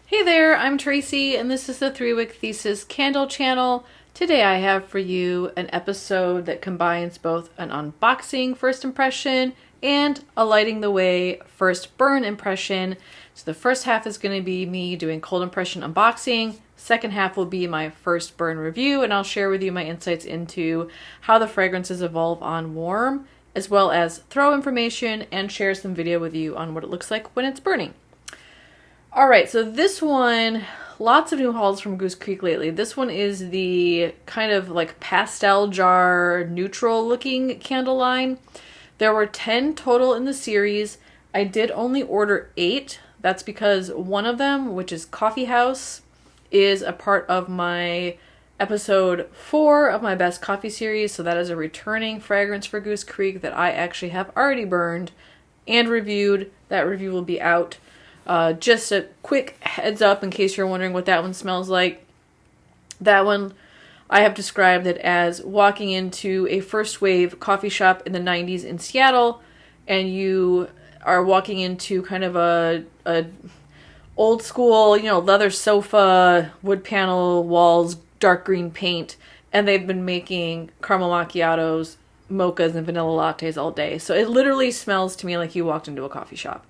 Hey there, I'm Tracy, and this is the 3-Wick Thesis Candle Channel. Today I have for you an episode that combines both an unboxing first impression and a lighting the way first burn impression. So the first half is going to be me doing cold impression unboxing. Second half will be my first burn review, and I'll share with you my insights into how the fragrances evolve on warm, as well as throw information and share some video with you on what it looks like when it's burning. All right, so this one, lots of new hauls from Goose Creek lately. This one is the kind of like pastel jar, neutral looking candle line. There were 10 total in the series. I did only order 8. That's because one of them, which is Coffee House, is a part of my episode 4 of my best coffee series. So that is a returning fragrance for Goose Creek that I actually have already burned and reviewed. That review will be out. Just a quick heads up in case you're wondering what that one smells like. That one, I have described it as walking into a first wave coffee shop in the 90s in Seattle, and you are walking into kind of a old school, leather sofa, wood panel walls, dark green paint, and they've been making caramel macchiatos, mochas, and vanilla lattes all day. So it literally smells to me like you walked into a coffee shop.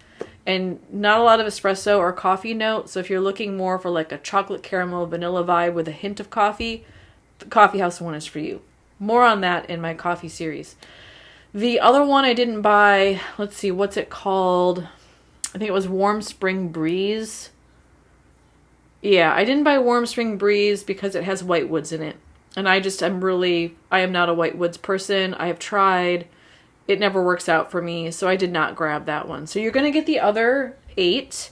And not a lot of espresso or coffee note, so if you're looking more for like a chocolate caramel vanilla vibe with a hint of coffee, the Coffee House one is for you. More on that in my coffee series. The other one I didn't buy, let's see, what's it called? I think it was Warm Spring Breeze. Yeah, I didn't buy Warm Spring Breeze because it has white woods in it. And I am not a white woods person. I have tried. It never works out for me, so I did not grab that one. So you're going to get the other 8.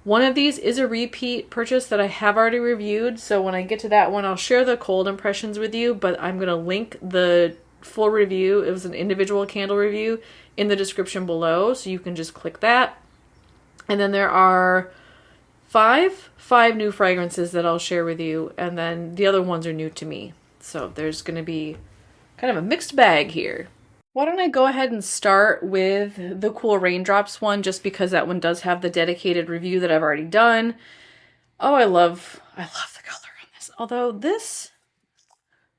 One of these is a repeat purchase that I have already reviewed, so when I get to that one, I'll share the cold impressions with you, but I'm going to link the full review. It was an individual candle review in the description below, so you can just click that. And then there are five new fragrances that I'll share with you, and then the other ones are new to me. So there's going to be kind of a mixed bag here. Why don't I go ahead and start with the Cool Raindrops one, just because that one does have the dedicated review that I've already done. Oh, I love the color on this. Although this,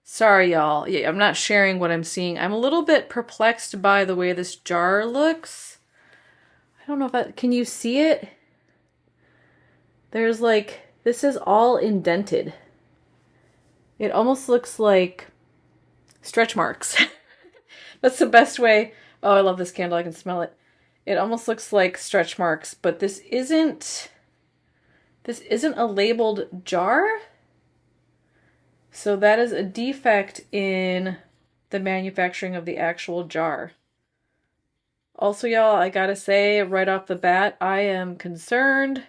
sorry y'all, yeah, I'm not sharing what I'm seeing. I'm a little bit perplexed by the way this jar looks. I don't know can you see it? There's this is all indented. It almost looks like stretch marks. That's the best way. Oh, I love this candle. I can smell it. It almost looks like stretch marks, but this isn't a labeled jar. So that is a defect in the manufacturing of the actual jar. Also, y'all, I gotta say right off the bat, I am concerned.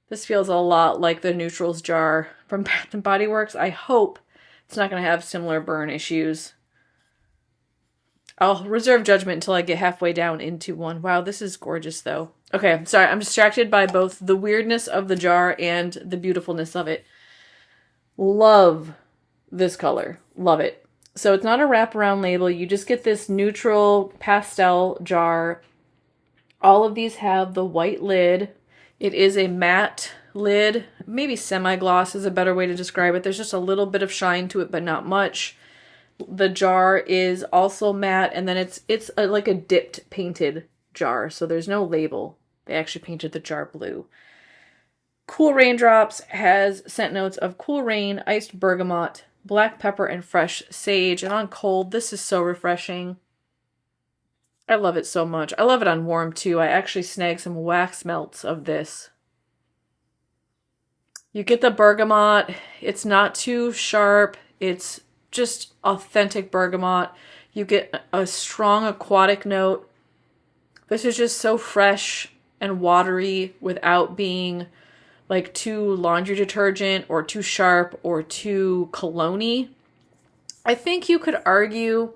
This feels a lot like the Neutrals jar from Bath & Body Works. I hope it's not going to have similar burn issues. I'll reserve judgment until I get halfway down into one. Wow, this is gorgeous, though. Okay, I'm sorry. I'm distracted by both the weirdness of the jar and the beautifulness of it. Love this color. Love it. So it's not a wraparound label. You just get this neutral pastel jar. All of these have the white lid. It is a matte lid. Maybe semi-gloss is a better way to describe it. There's just a little bit of shine to it, but not much. The jar is also matte, and then it's like a dipped painted jar, so there's no label. They actually painted the jar blue. Cool Raindrops has scent notes of cool rain, iced bergamot, black pepper, and fresh sage. And on cold, this is so refreshing. I love it so much. I love it on warm, too. I actually snagged some wax melts of this. You get the bergamot. It's not too sharp. It's just authentic bergamot. You get a strong aquatic note. This is just so fresh and watery without being like too laundry detergent or too sharp or too cologne-y. I think you could argue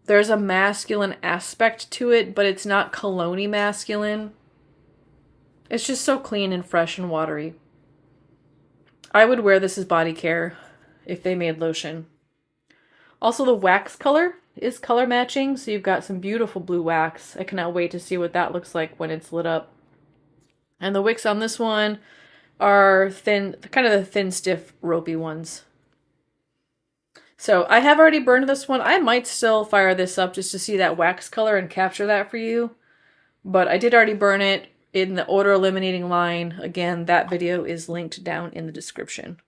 there's a masculine aspect to it, but it's not cologne-y masculine. It's just so clean and fresh and watery. I would wear this as body care if they made lotion. Also, the wax color is color matching, so you've got some beautiful blue wax. I cannot wait to see what that looks like when it's lit up. And the wicks on this one are thin, kind of the thin, stiff, ropey ones. So I have already burned this one. I might still fire this up just to see that wax color and capture that for you. But I did already burn it in the odor eliminating line. Again, that video is linked down in the description.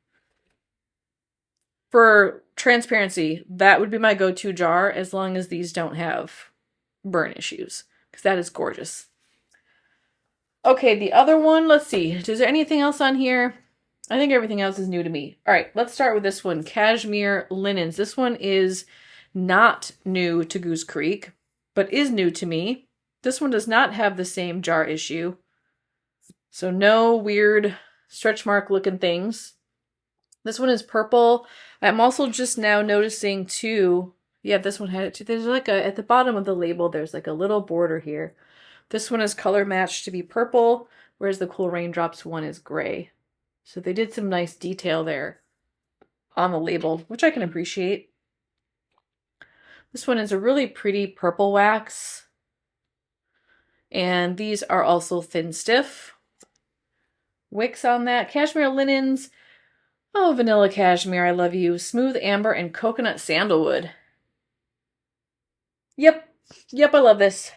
For transparency, that would be my go-to jar as long as these don't have burn issues, because that is gorgeous. Okay, the other one, let's see. Is there anything else on here? I think everything else is new to me. All right, let's start with this one, Cashmere Linens. This one is not new to Goose Creek, but is new to me. This one does not have the same jar issue. So no weird stretch mark looking things. This one is purple. I'm also just now noticing too, yeah, this one had it too. There's like at the bottom of the label, there's like a little border here. This one is color matched to be purple, whereas the Cool Raindrops one is gray. So they did some nice detail there on the label, which I can appreciate. This one is a really pretty purple wax. And these are also thin stiff. Wicks on that. Cashmere Linens. Oh, vanilla cashmere, I love you. Smooth amber and coconut sandalwood. Yep, I love this.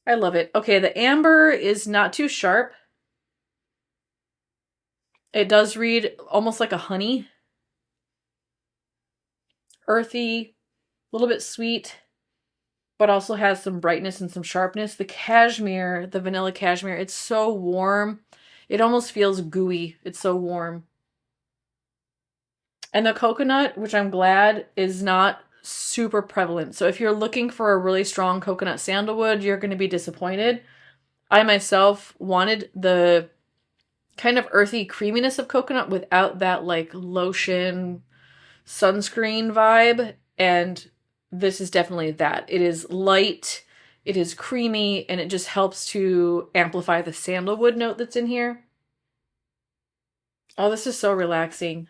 I love it. Okay, the amber is not too sharp. It does read almost like a honey. Earthy, a little bit sweet, but also has some brightness and some sharpness. The cashmere, the vanilla cashmere, it's so warm. It almost feels gooey. It's so warm. And the coconut, which I'm glad, is not super prevalent. So if you're looking for a really strong coconut sandalwood, you're going to be disappointed. I myself wanted the kind of earthy creaminess of coconut without that like lotion sunscreen vibe. And this is definitely that. It is light. It is creamy, and it just helps to amplify the sandalwood note that's in here. Oh, this is so relaxing.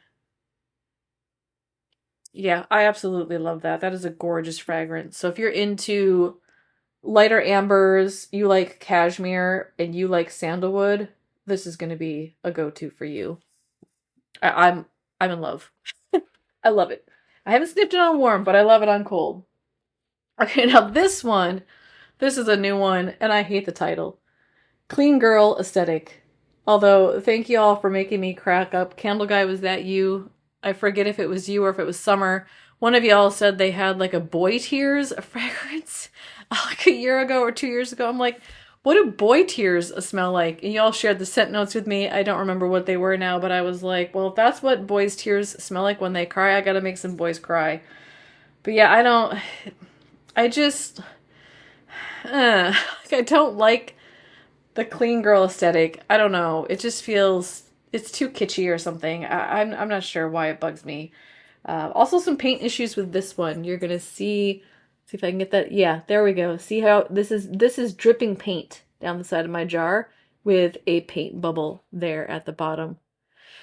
Yeah, I absolutely love that. That is a gorgeous fragrance. So if you're into lighter ambers, you like cashmere, and you like sandalwood, this is going to be a go-to for you. I'm in love. I love it. I haven't sniffed it on warm, but I love it on cold. Okay, now this one, this is a new one, and I hate the title. Clean Girl Aesthetic. Although, thank you all for making me crack up. Candle Guy, was that you? I forget if it was you or if it was Summer. One of y'all said they had like a Boy Tears fragrance like a year ago or 2 years ago. I'm like, what do Boy Tears smell like? And y'all shared the scent notes with me. I don't remember what they were now, but I was like, well, if that's what boys' tears smell like when they cry, I gotta make some boys cry. But yeah, I don't like the clean girl aesthetic. I don't know. It just feels, it's too kitschy or something. I'm not sure why it bugs me. Also some paint issues with this one. You're gonna see if I can get that. Yeah, there we go. See how this is dripping paint down the side of my jar with a paint bubble there at the bottom.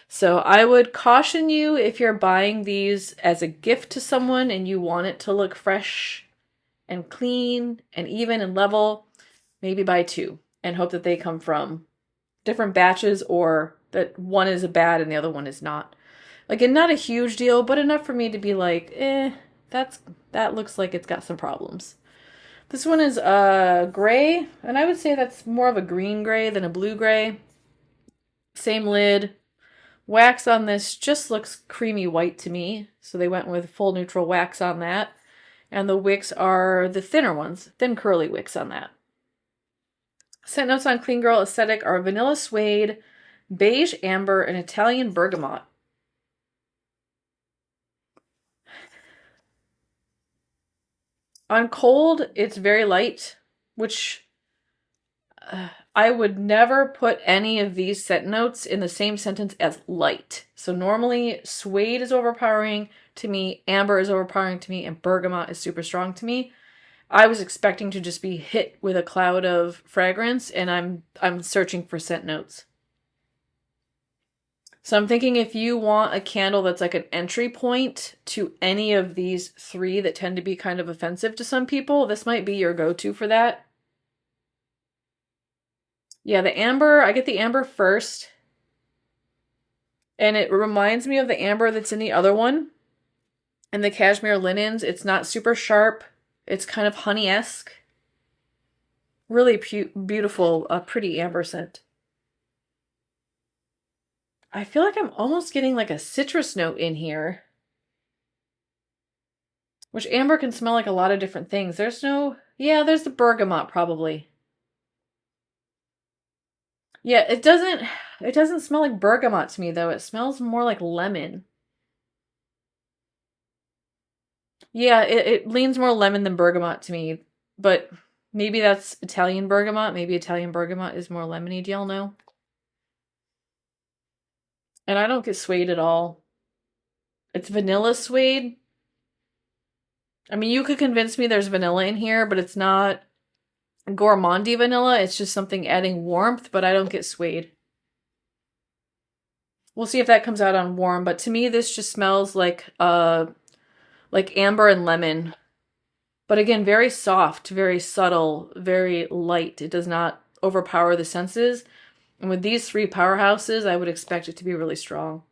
So I would caution you, if you're buying these as a gift to someone and you want it to look fresh and clean and even and level, maybe buy two and hope that they come from different batches, or that one is a bad and the other one is not. Again, not a huge deal, but enough for me to be like, that looks like it's got some problems. This one is gray, and I would say that's more of a green gray than a blue gray. Same lid. Wax on this just looks creamy white to me, so they went with full neutral wax on that. And the wicks are the thinner ones, thin curly wicks on that. Scent notes on Clean Girl Aesthetic are vanilla suede, beige amber, and Italian bergamot. On cold, it's very light, which I would never put any of these scent notes in the same sentence as light. So normally suede is overpowering to me, amber is overpowering to me, and bergamot is super strong to me. I was expecting to just be hit with a cloud of fragrance, and I'm searching for scent notes. So I'm thinking if you want a candle that's like an entry point to any of these three that tend to be kind of offensive to some people, this might be your go-to for that. Yeah, the amber, I get the amber first. And it reminds me of the amber that's in the other one. And the Cashmere Linens, it's not super sharp. It's kind of honey-esque. Really beautiful, pretty amber scent. I feel like I'm almost getting like a citrus note in here. Which amber can smell like a lot of different things. There's no... Yeah, there's the bergamot probably. Yeah, it doesn't smell like bergamot to me though. It smells more like lemon. Yeah, it leans more lemon than bergamot to me, but maybe that's Italian bergamot. Maybe Italian bergamot is more lemony. Do y'all know? And I don't get suede at all. It's vanilla suede. I mean, you could convince me there's vanilla in here, but it's not gourmandy vanilla. It's just something adding warmth, but I don't get suede. We'll see if that comes out on warm, but to me this just smells like amber and lemon. But again, very soft, very subtle, very light. It does not overpower the senses. And with these three powerhouses, I would expect it to be really strong.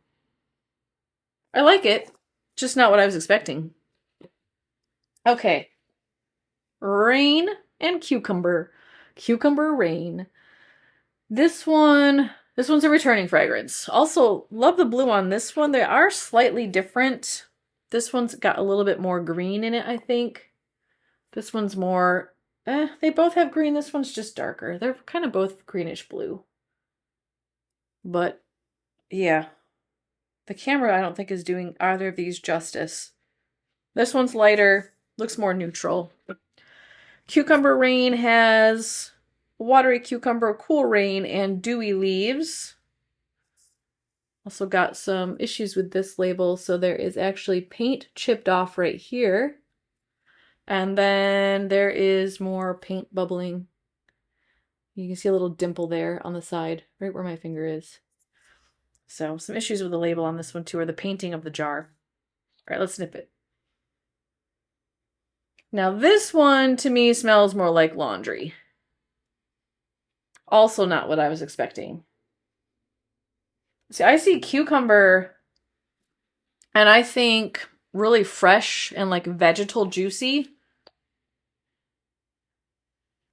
I like it, just not what I was expecting. Okay. Rain and Cucumber. Cucumber Rain. This one's a returning fragrance. Also, love the blue on this one. They are slightly different. This one's got a little bit more green in it, I think. This one's more, they both have green. This one's just darker. They're kind of both greenish blue. But, yeah. The camera, I don't think, is doing either of these justice. This one's lighter, looks more neutral. Cucumber Rain has watery cucumber, cool rain, and dewy leaves. Also got some issues with this label, so there is actually paint chipped off right here. And then there is more paint bubbling. You can see a little dimple there on the side, right where my finger is. So some issues with the label on this one too, or the painting of the jar. All right, let's snip it. Now this one to me smells more like laundry. Also not what I was expecting. See, I see cucumber and I think really fresh and like vegetal juicy.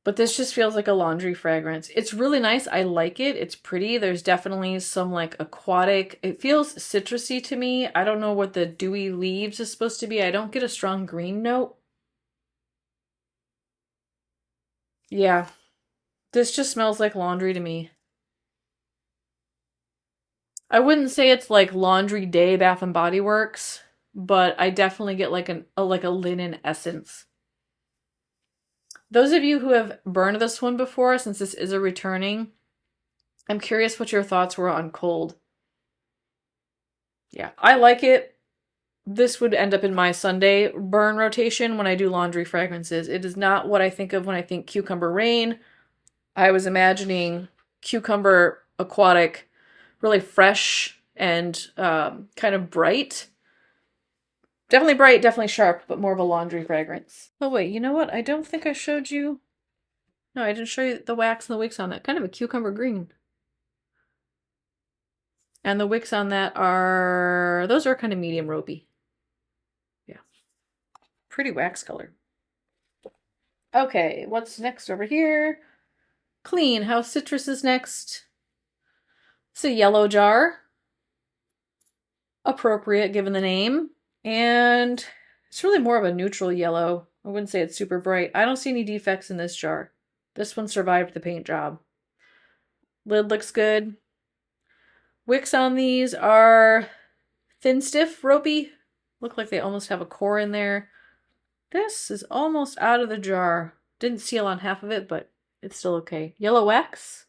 But this just feels like a laundry fragrance. It's really nice. I like it. It's pretty. There's definitely some like aquatic. It feels citrusy to me. I don't know what the dewy leaves is supposed to be. I don't get a strong green note. Yeah. This just smells like laundry to me. I wouldn't say it's like Laundry Day Bath and Body Works, but I definitely get like a linen essence. Those of you who have burned this one before, since this is a returning, I'm curious what your thoughts were on cold. Yeah, I like it. This would end up in my Sunday burn rotation when I do laundry fragrances. It is not what I think of when I think Cucumber Rain. I was imagining cucumber aquatic, really fresh and kind of bright. Definitely bright, definitely sharp, but more of a laundry fragrance. Oh wait, you know what? I don't think I showed you... No, I didn't show you the wax and the wicks on that. Kind of a cucumber green. And the wicks on that are... Those are kind of medium ropey. Yeah. Pretty wax color. Okay, what's next over here? Clean. House Citrus is next. It's a yellow jar. Appropriate given the name. And it's really more of a neutral yellow. I wouldn't say it's super bright. I don't see any defects in this jar. This one survived the paint job. Lid looks good. Wicks on these are thin, stiff, ropey. Look like they almost have a core in there. This is almost out of the jar. Didn't seal on half of it, but it's still okay. Yellow wax.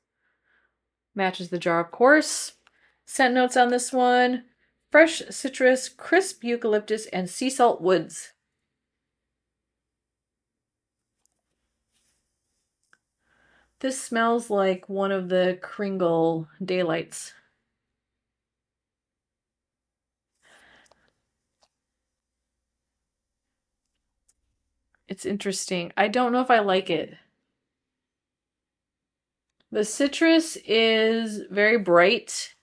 Matches the jar, of course. Scent notes on this one. Fresh citrus, crisp eucalyptus, and sea salt woods. This smells like one of the Kringle Daylights. It's interesting. I don't know if I like it. The citrus is very bright,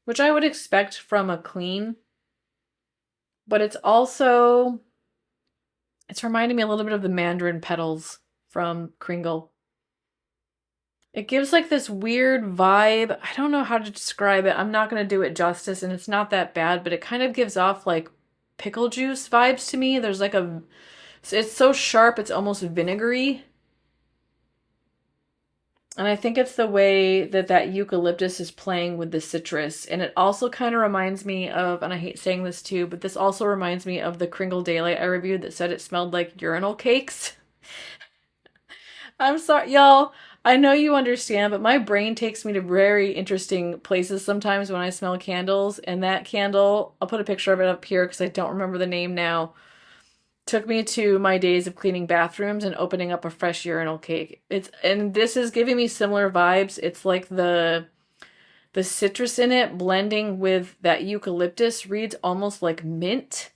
which I would expect from a clean, but it's reminding me a little bit of the mandarin petals from Kringle. It gives like this weird vibe. I don't know how to describe it. I'm not going to do it justice, and it's not that bad, but it kind of gives off like pickle juice vibes to me. There's like it's so sharp, it's almost vinegary. And I think it's the way that eucalyptus is playing with the citrus. And it also kind of reminds me of, and I hate saying this too, but this also reminds me of the Kringle Daylight I reviewed that said it smelled like urinal cakes. I'm sorry, y'all. I know you understand, but my brain takes me to very interesting places sometimes when I smell candles. And that candle, I'll put a picture of it up here because I don't remember the name now, took me to my days of cleaning bathrooms and opening up a fresh urinal cake. And this is giving me similar vibes. It's like the citrus in it blending with that eucalyptus reads almost like mint.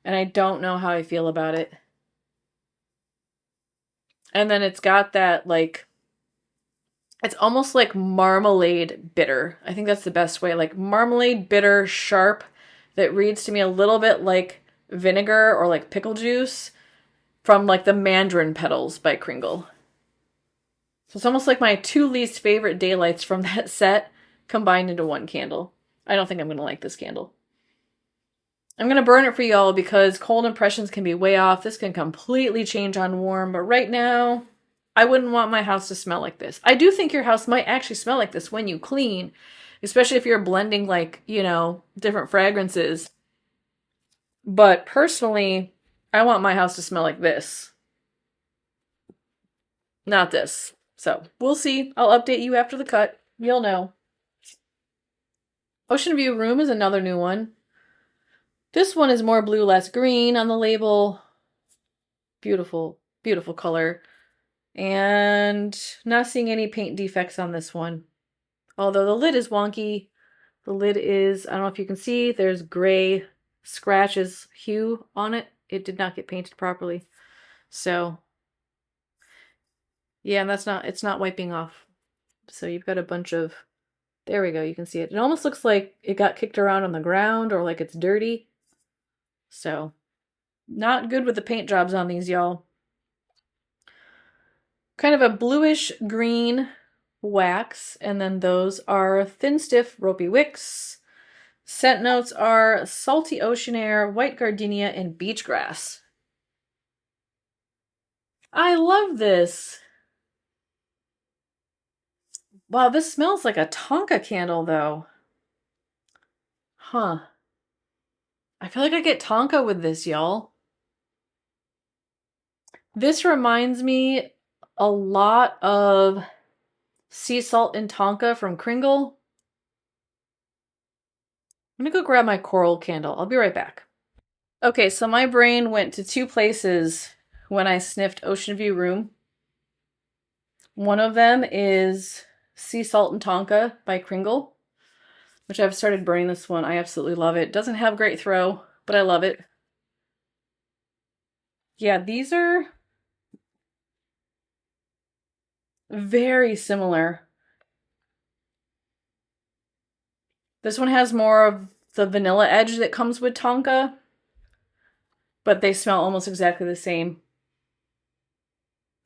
And I don't know how I feel about it. And then it's got that like, it's almost like marmalade bitter. I think that's the best way. Like marmalade bitter, sharp, that reads to me a little bit like vinegar or like pickle juice from like the mandarin petals by Kringle. So it's almost like my two least favorite daylights from that set combined into one candle. I don't think I'm going to like this candle. I'm going to burn it for y'all because cold impressions can be way off. This can completely change on warm, but right now, I wouldn't want my house to smell like this. I do think your house might actually smell like this when you clean, especially if you're blending like, different fragrances. But personally, I want my house to smell like this. Not this. So, we'll see. I'll update you after the cut. You'll know. Oceanview Room is another new one. This one is more blue, less green on the label. Beautiful, beautiful color. And not seeing any paint defects on this one. Although the lid is wonky. The lid is, I don't know if you can see, there's gray scratches hue on it. It did not get painted properly. So, yeah, and it's not wiping off. So you've got a bunch of, there we go, you can see it. It almost looks like it got kicked around on the ground or like it's dirty. So, not good with the paint jobs on these, y'all. Kind of a bluish green wax, and then those are thin, stiff, ropey wicks. Scent notes are salty ocean air, white gardenia, and beach grass. I love this. Wow, this smells like a tonka candle, though. Huh. I feel like I get tonka with this, y'all. This reminds me a lot of sea salt and tonka from Kringle. I'm gonna go grab my coral candle. I'll be right back. Okay, so my brain went to two places when I sniffed Oceanview Room. One of them is Sea Salt and Tonka by Kringle, which I've started burning this one. I absolutely love it. Doesn't have great throw, but I love it. Yeah, these are very similar. This one has more of the vanilla edge that comes with Tonka, but they smell almost exactly the same.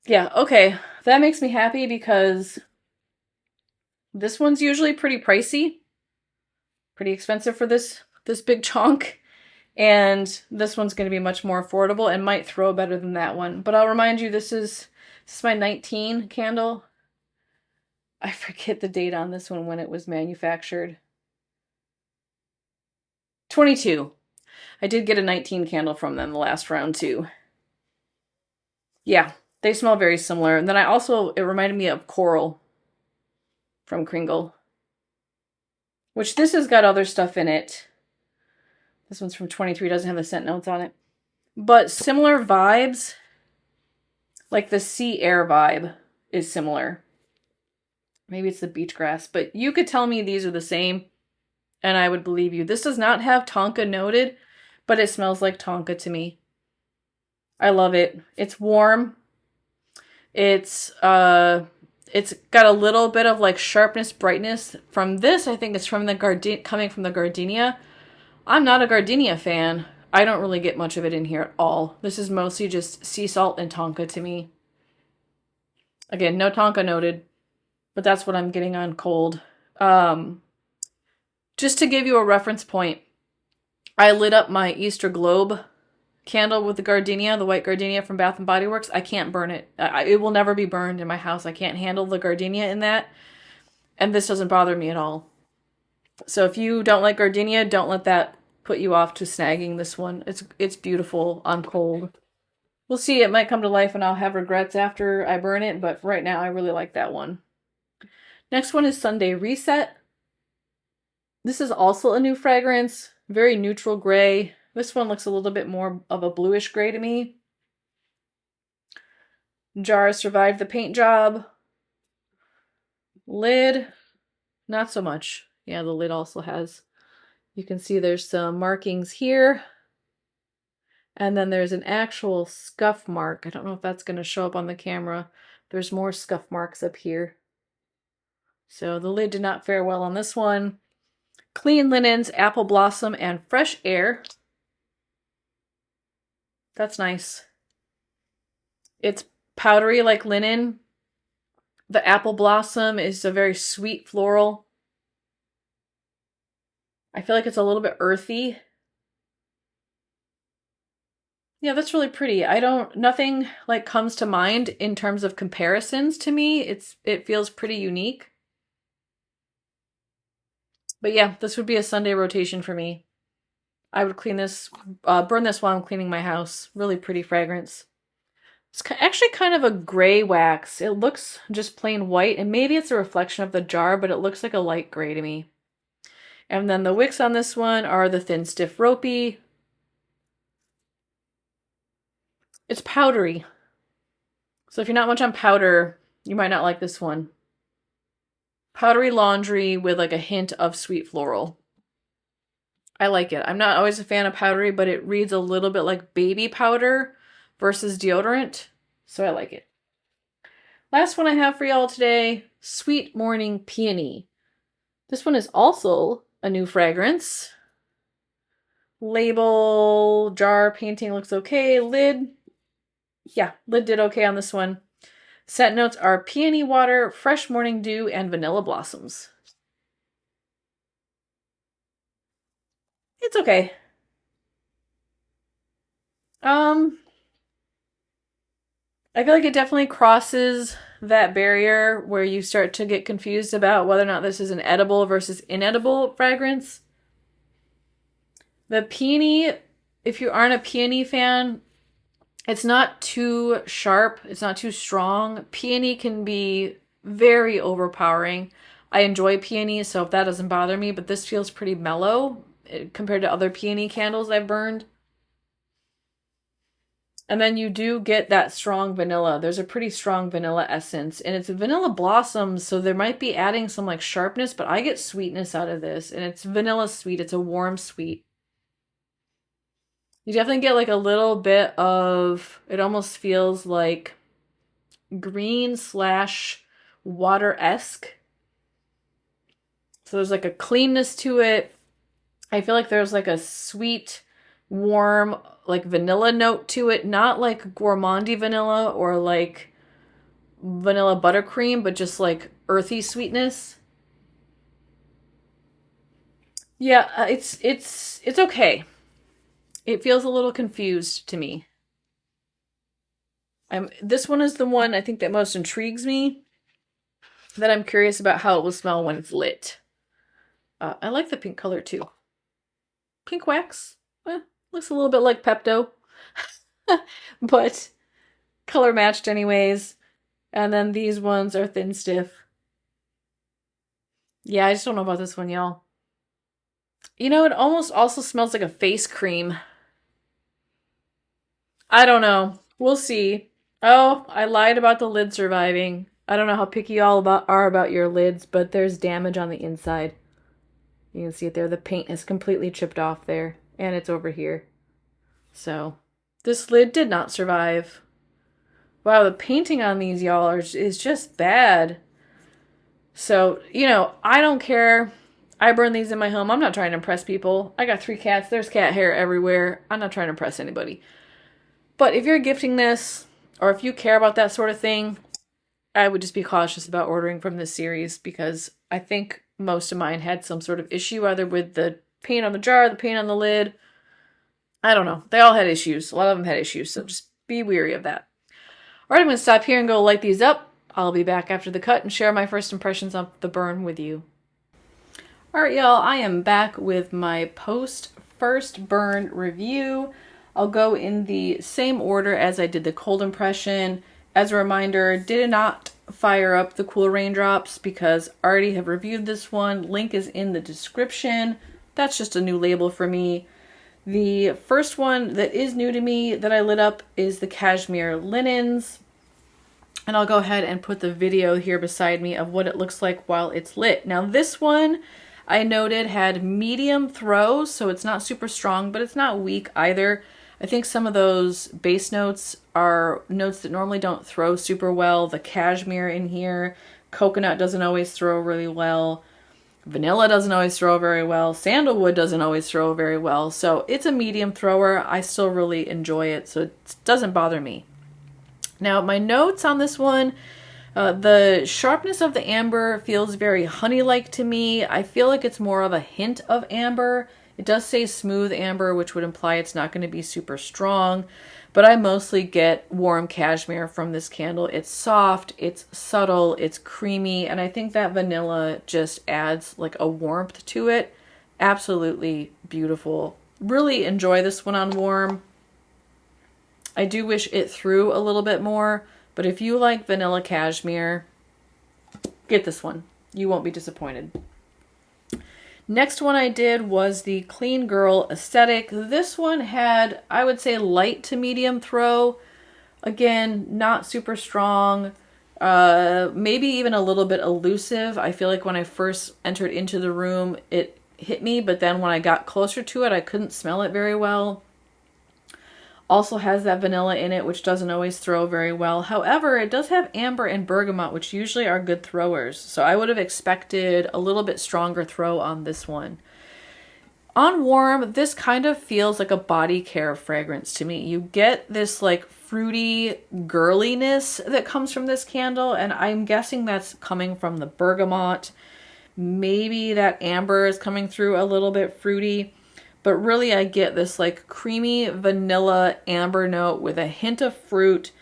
Yeah, okay. That makes me happy because this one's usually pretty pricey. Pretty expensive for this big chunk. And this one's going to be much more affordable and might throw better than that one. But I'll remind you, this is my 19 candle. I forget the date on this one when it was manufactured. 22. I did get a 19 candle from them the last round too. Yeah, they smell very similar. And then it reminded me of Coral from Kringle. Which this has got other stuff in it. This one's from 23, doesn't have the scent notes on it. But similar vibes, like the sea air vibe is similar. Maybe it's the beach grass, but you could tell me these are the same and I would believe you. This does not have tonka noted, but it smells like tonka to me. I love it. It's warm. It's It's got a little bit of like sharpness, brightness from this. I think it's from the coming from the gardenia. I'm not a gardenia fan. I don't really get much of it in here at all. This is mostly just sea salt and tonka to me. Again, no tonka noted, but that's what I'm getting on cold. Just to give you a reference point, I lit up my Easter globe candle with the gardenia, the white gardenia from Bath & Body Works. I can't burn it. It will never be burned in my house. I can't handle the gardenia in that. And this doesn't bother me at all. So if you don't like gardenia, don't let that put you off to snagging this one. It's beautiful on cold. We'll see. It might come to life and I'll have regrets after I burn it, but right now I really like that one. Next one is Sunday Reset. This is also a new fragrance. Very neutral gray. This one looks a little bit more of a bluish gray to me. Jar survived the paint job. Lid, not so much. Yeah, the lid also has, you can see there's some markings here. And then there's an actual scuff mark. I don't know if that's going to show up on the camera. There's more scuff marks up here. So the lid did not fare well on this one. Clean Linens, Apple Blossom, and Fresh Air. That's nice. It's powdery like linen. The Apple Blossom is a very sweet floral. I feel like it's a little bit earthy. Yeah, that's really pretty. Nothing like comes to mind in terms of comparisons to me. It feels pretty unique. But yeah, this would be a Sunday rotation for me. I would clean this, burn this while I'm cleaning my house. Really pretty fragrance. It's actually kind of a gray wax. It looks just plain white, and maybe it's a reflection of the jar, but it looks like a light gray to me. And then the wicks on this one are the Thin Stiff Ropey. It's powdery. So if you're not much on powder, you might not like this one. Powdery laundry with like a hint of sweet floral. I like it. I'm not always a fan of powdery, but it reads a little bit like baby powder versus deodorant, so I like it. Last one I have for y'all today, Sweet Morning Peony. This one is also a new fragrance. Label, jar, painting looks okay. Lid, yeah, lid did okay on this one. Scent notes are peony water, fresh morning dew, and vanilla blossoms. It's okay. I feel like it definitely crosses that barrier where you start to get confused about whether or not this is an edible versus inedible fragrance. The peony, if you aren't a peony fan, it's not too sharp. It's not too strong. Peony can be very overpowering. I enjoy peony, so if that doesn't bother me, but this feels pretty mellow compared to other peony candles I've burned. And then you do get that strong vanilla. There's a pretty strong vanilla essence, and it's vanilla blossoms, so there might be adding some like sharpness, but I get sweetness out of this, and it's vanilla sweet. It's a warm sweet. You definitely get like a little bit of, it almost feels like green / water-esque. So there's like a cleanness to it. I feel like there's like a sweet, warm, like vanilla note to it. Not like gourmandy vanilla or like vanilla buttercream, but just like earthy sweetness. Yeah, it's okay. It feels a little confused to me. This one is the one I think that most intrigues me. That I'm curious about how it will smell when it's lit. I like the pink color too. Pink wax. Looks a little bit like Pepto. But color matched anyways. And then these ones are Thin Stiff. Yeah, I just don't know about this one, y'all. You know, it almost also smells like a face cream. I don't know. We'll see. Oh, I lied about the lid surviving. I don't know how picky y'all are about your lids, but there's damage on the inside. You can see it there. The paint is completely chipped off there, and it's over here. So, this lid did not survive. Wow, the painting on these, y'all, is just bad. So, you know, I don't care. I burn these in my home. I'm not trying to impress people. I got 3 cats. There's cat hair everywhere. I'm not trying to impress anybody. But if you're gifting this, or if you care about that sort of thing, I would just be cautious about ordering from this series, because I think most of mine had some sort of issue, either with the paint on the jar, the paint on the lid. I don't know. They all had issues. A lot of them had issues, so just be wary of that. All right, I'm going to stop here and go light these up. I'll be back after the cut and share my first impressions of the burn with you. All right, y'all, I am back with my post first burn review. I'll go in the same order as I did the cold impression. As a reminder, did not fire up the cool raindrops because I already have reviewed this one. Link is in the description. That's just a new label for me. The first one that is new to me that I lit up is the Cashmere Linens. And I'll go ahead and put the video here beside me of what it looks like while it's lit. Now this one I noted had medium throw, so it's not super strong, but it's not weak either. I think some of those base notes are notes that normally don't throw super well. The cashmere in here, coconut doesn't always throw really well. Vanilla doesn't always throw very well. Sandalwood doesn't always throw very well. So it's a medium thrower. I still really enjoy it, so it doesn't bother me. Now, my notes on this one, the sharpness of the amber feels very honey-like to me. I feel like it's more of a hint of amber. It does say smooth amber, which would imply it's not going to be super strong. But I mostly get warm cashmere from this candle. It's soft, it's subtle, it's creamy, and I think that vanilla just adds like a warmth to it. Absolutely beautiful. Really enjoy this one on warm. I do wish it threw a little bit more, but if you like vanilla cashmere, get this one. You won't be disappointed. Next one I did was the Clean Girl Aesthetic. This one had, I would say, light to medium throw. Again, not super strong. Maybe even a little bit elusive. I feel like when I first entered into the room, it hit me, but then when I got closer to it, I couldn't smell it very well. Also has that vanilla in it, which doesn't always throw very well. However, it does have amber and bergamot, which usually are good throwers. So I would have expected a little bit stronger throw on this one. On warm, this kind of feels like a body care fragrance to me. You get this like fruity girliness that comes from this candle, and I'm guessing that's coming from the bergamot. Maybe that amber is coming through a little bit fruity. But really I get this like creamy vanilla amber note with a hint of fruit.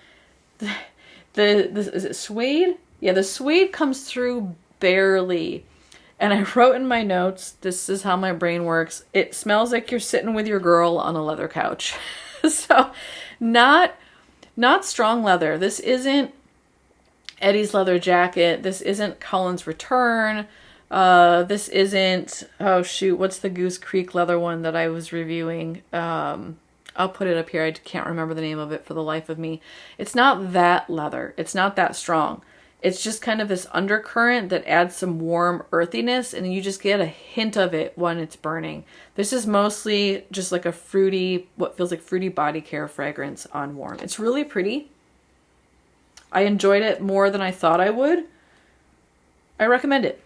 Is it suede? Yeah, the suede comes through barely. And I wrote in my notes, this is how my brain works. It smells like you're sitting with your girl on a leather couch. So not strong leather. This isn't Eddie's leather jacket. This isn't Cullen's Return. This isn't, oh shoot, what's the Goose Creek leather one that I was reviewing? I'll put it up here. I can't remember the name of it for the life of me. It's not that leather. It's not that strong. It's just kind of this undercurrent that adds some warm earthiness, and you just get a hint of it when it's burning. This is mostly just like a fruity, what feels like fruity body care fragrance on warm. It's really pretty. I enjoyed it more than I thought I would. I recommend it.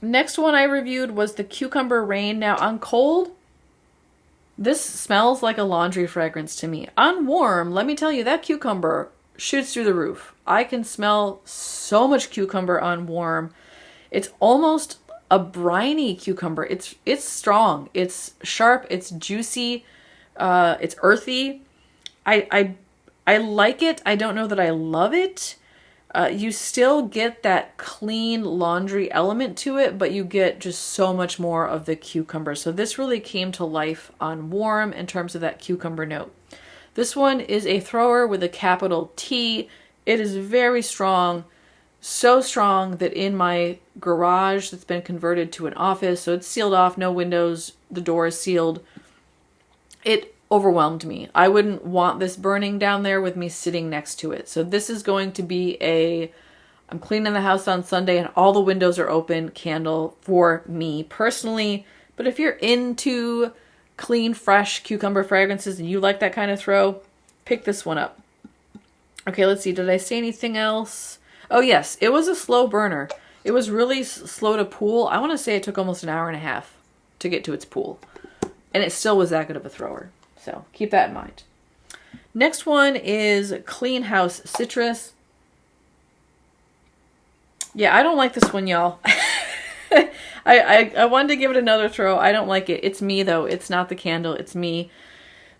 Next one I reviewed was the Cucumber Rain. Now on cold, this smells like a laundry fragrance to me. On warm, let me tell you, that cucumber shoots through the roof. I can smell so much cucumber on warm. It's almost a briny cucumber. It's strong, it's sharp, it's juicy, it's earthy. I like it. I don't know that I love it. You still get that clean laundry element to it, but you get just so much more of the cucumber. So this really came to life on warm in terms of that cucumber note. This one is a thrower with a capital T. It is very strong, so strong that in my garage that's been converted to an office, so it's sealed off, no windows, the door is sealed. It overwhelmed me. I wouldn't want this burning down there with me sitting next to it. So this is going to be I'm cleaning the house on Sunday and all the windows are open candle for me personally. But if you're into clean, fresh cucumber fragrances and you like that kind of throw, pick this one up. Okay, let's see. Did I say anything else? Oh yes, it was a slow burner. It was really slow to pool. I want to say it took almost an hour and a half to get to its pool. And it still was that good of a thrower. So keep that in mind. Next one is Clean House Citrus. Yeah, I don't like this one, y'all. I wanted to give it another throw. I don't like it. It's me, though. It's not the candle. It's me.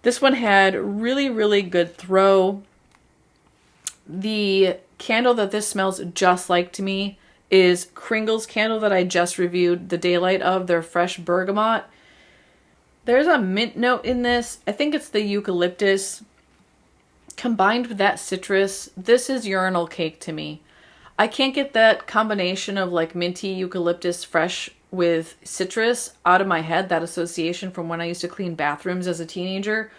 This one had really, really good throw. The candle that this smells just like to me is Kringle's candle that I just reviewed the daylight of, their fresh bergamot. There's a mint note in this. I think it's the eucalyptus. Combined with that citrus, this is urinal cake to me. I can't get that combination of like minty eucalyptus fresh with citrus out of my head, that association from when I used to clean bathrooms as a teenager.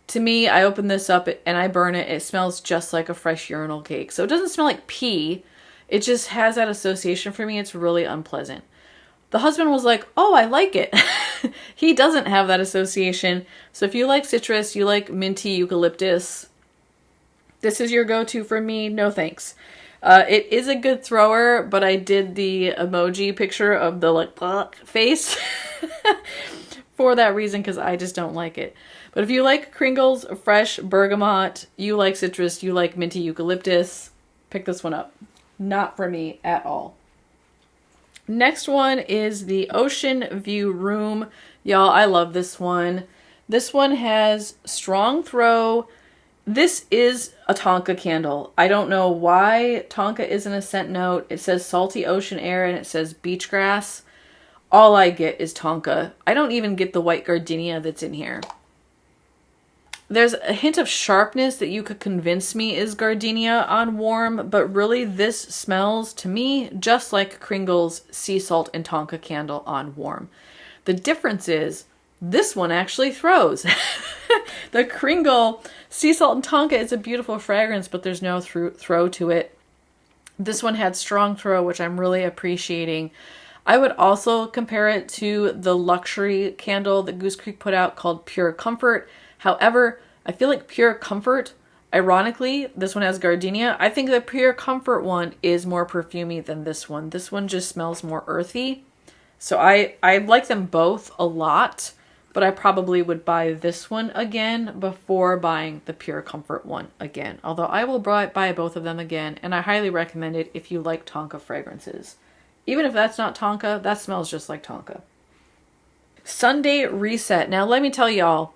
To me, I open this up and I burn it. It smells just like a fresh urinal cake. So it doesn't smell like pee. It just has that association for me. It's really unpleasant. The husband was like, oh, I like it. He doesn't have that association. So if you like citrus, you like minty eucalyptus, this is your go-to for me. No thanks. It is a good thrower, but I did the emoji picture of the like face for that reason, because I just don't like it. But if you like Kringle's fresh bergamot, you like citrus, you like minty eucalyptus, pick this one up. Not for me at all. Next one is the Oceanview Room. Y'all, I love this one. This one has strong throw. This is a tonka candle. I don't know why tonka isn't a scent note. It says salty ocean air and it says beach grass. All I get is tonka. I don't even get the white gardenia that's in here. There's a hint of sharpness that you could convince me is gardenia on warm, but really this smells to me just like Kringle's sea salt and tonka candle on warm. The difference is this one actually throws. The Kringle sea salt and tonka is a beautiful fragrance, but there's no throw to it. This one had strong throw, which I'm really appreciating. I would also compare it to the luxury candle that Goose Creek put out called Pure Comfort. However, I feel like Pure Comfort, ironically, this one has gardenia. I think the Pure Comfort one is more perfumey than this one. This one just smells more earthy. So I like them both a lot, but I probably would buy this one again before buying the Pure Comfort one again. Although I will buy both of them again, and I highly recommend it if you like tonka fragrances. Even if that's not tonka, that smells just like tonka. Sunday Reset. Now let me tell y'all,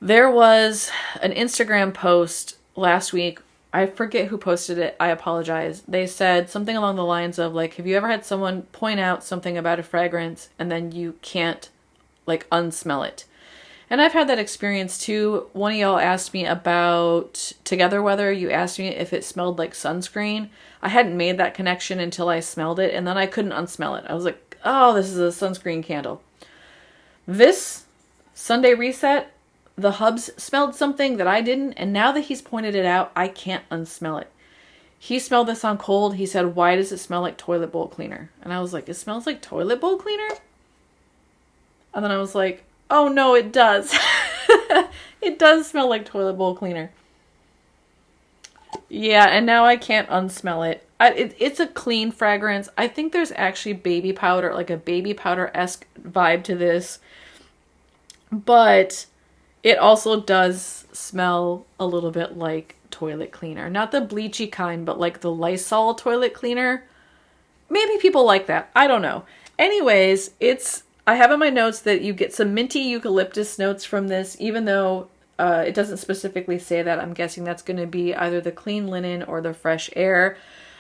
there was an Instagram post last week. I forget who posted it. I apologize. They said something along the lines of like, have you ever had someone point out something about a fragrance and then you can't like unsmell it? And I've had that experience too. One of y'all asked me about Together Weather. You asked me if it smelled like sunscreen. I hadn't made that connection until I smelled it, and then I couldn't unsmell it. I was like, oh, this is a sunscreen candle. This Sunday Reset, the hubs smelled something that I didn't, and now that he's pointed it out, I can't unsmell it. He smelled this on cold. He said, why does it smell like toilet bowl cleaner? And I was like, it smells like toilet bowl cleaner? And then I was like, oh no, it does. It does smell like toilet bowl cleaner. Yeah, and now I can't unsmell it. It's a clean fragrance. I think there's actually baby powder, like a baby powder-esque vibe to this. But it also does smell a little bit like toilet cleaner. Not the bleachy kind, but like the Lysol toilet cleaner. Maybe people like that. I don't know. Anyways, I have in my notes that you get some minty eucalyptus notes from this, even though it doesn't specifically say that. I'm guessing that's going to be either the clean linen or the fresh air.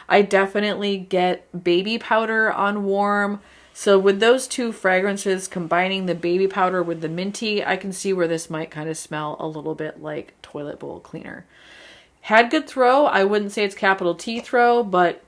I definitely get baby powder on warm. So with those two fragrances, combining the baby powder with the minty, I can see where this might kind of smell a little bit like toilet bowl cleaner. Had good throw. I wouldn't say it's capital T throw, but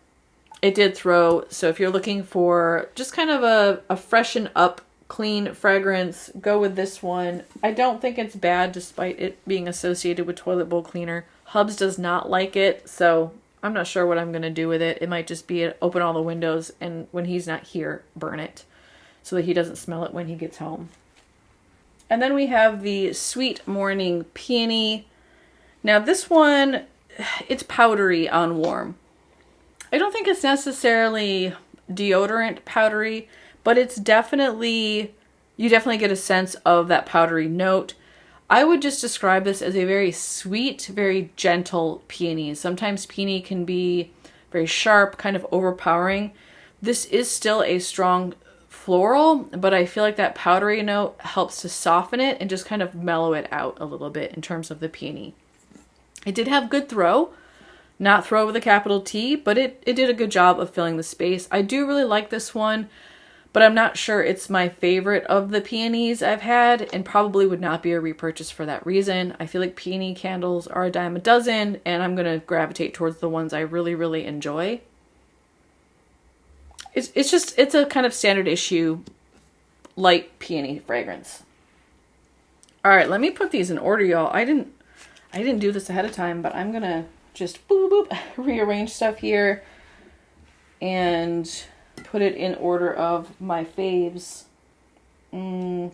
it did throw. So if you're looking for just kind of a freshen up clean fragrance, go with this one. I don't think it's bad despite it being associated with toilet bowl cleaner. Hubs does not like it, so I'm not sure what I'm going to do with it. It might just be open all the windows and when he's not here, burn it so that he doesn't smell it when he gets home. And then we have the Sweet Morning Peony. Now this one, it's powdery on warm. I don't think it's necessarily deodorant powdery, but it's definitely, you definitely get a sense of that powdery note. I would just describe this as a very sweet, very gentle peony. Sometimes peony can be very sharp, kind of overpowering. This is still a strong floral, but I feel like that powdery note helps to soften it and just kind of mellow it out a little bit in terms of the peony. It did have good throw, not throw with a capital T, but it did a good job of filling the space. I do really like this one, but I'm not sure it's my favorite of the peonies I've had, and probably would not be a repurchase for that reason. I feel like peony candles are a dime a dozen, and I'm going to gravitate towards the ones I really, really enjoy. It's a kind of standard issue light peony fragrance. All right, let me put these in order, y'all. I didn't do this ahead of time, but I'm going to just boop, boop, rearrange stuff here and put it in order of my faves. Ooh,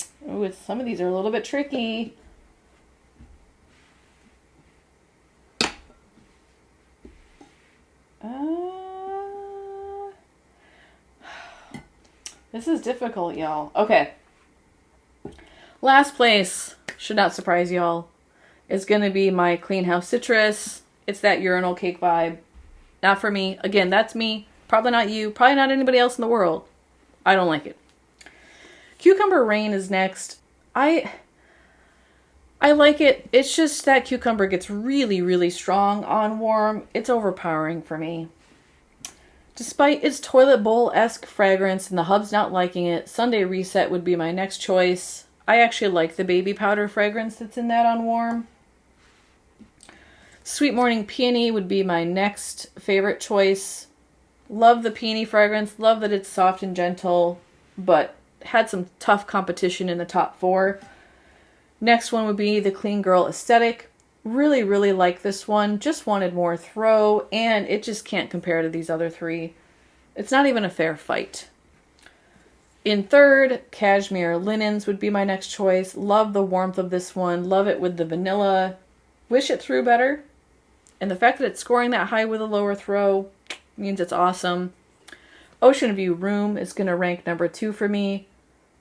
some of these are a little bit tricky. This is difficult, y'all. Okay. Last place, should not surprise y'all, is going to be my Clean House Citrus. It's that urinal cake vibe. Not for me. Again, that's me. Probably not you. Probably not anybody else in the world. I don't like it. Cucumber Rain is next. I like it. It's just that cucumber gets really, really strong on warm. It's overpowering for me. Despite its toilet bowl-esque fragrance and the hubs not liking it, Sunday Reset would be my next choice. I actually like the baby powder fragrance that's in that on warm. Sweet Morning Peony would be my next favorite choice. Love the peony fragrance. Love that it's soft and gentle, but had some tough competition in the top 4. Next one would be the Clean Girl Aesthetic. Really, really like this one. Just wanted more throw, and it just can't compare to these other 3. It's not even a fair fight. In third, Cashmere Linens would be my next choice. Love the warmth of this one. Love it with the vanilla. Wish it threw better. And the fact that it's scoring that high with a lower throw means it's awesome. Oceanview Room is going to rank number 2 for me.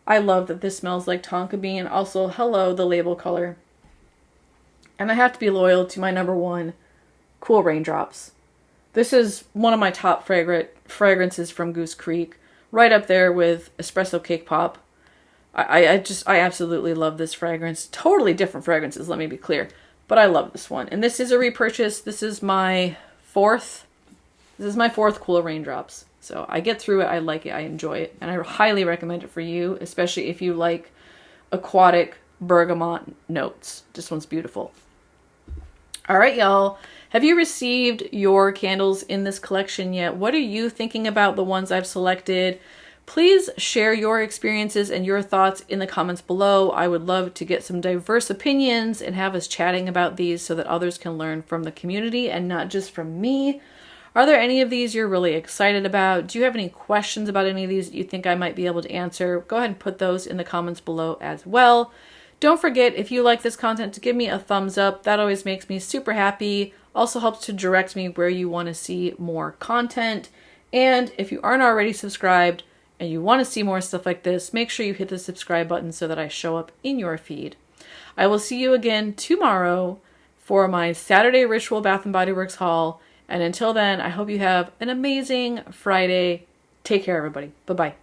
I love that this smells like tonka bean. Also, hello, the label color. And I have to be loyal to my number 1, Cool Raindrops. This is one of my top fragrances from Goose Creek. Right up there with Espresso Cake Pop. I absolutely love this fragrance. Totally different fragrances, let me be clear. But I love this one. And this is a repurchase. This is my 4th Cool Raindrops. So I get through it. I like it. I enjoy it. And I highly recommend it for you, especially if you like aquatic bergamot notes. This one's beautiful. All right, y'all. Have you received your candles in this collection yet? What are you thinking about the ones I've selected? Please share your experiences and your thoughts in the comments below. I would love to get some diverse opinions and have us chatting about these so that others can learn from the community and not just from me. Are there any of these you're really excited about? Do you have any questions about any of these that you think I might be able to answer? Go ahead and put those in the comments below as well. Don't forget, if you like this content, to give me a thumbs up. That always makes me super happy. Also helps to direct me where you want to see more content. And if you aren't already subscribed and you want to see more stuff like this, make sure you hit the subscribe button so that I show up in your feed. I will see you again tomorrow for my Saturday Ritual Bath & Body Works haul. And until then, I hope you have an amazing Friday. Take care, everybody. Bye-bye.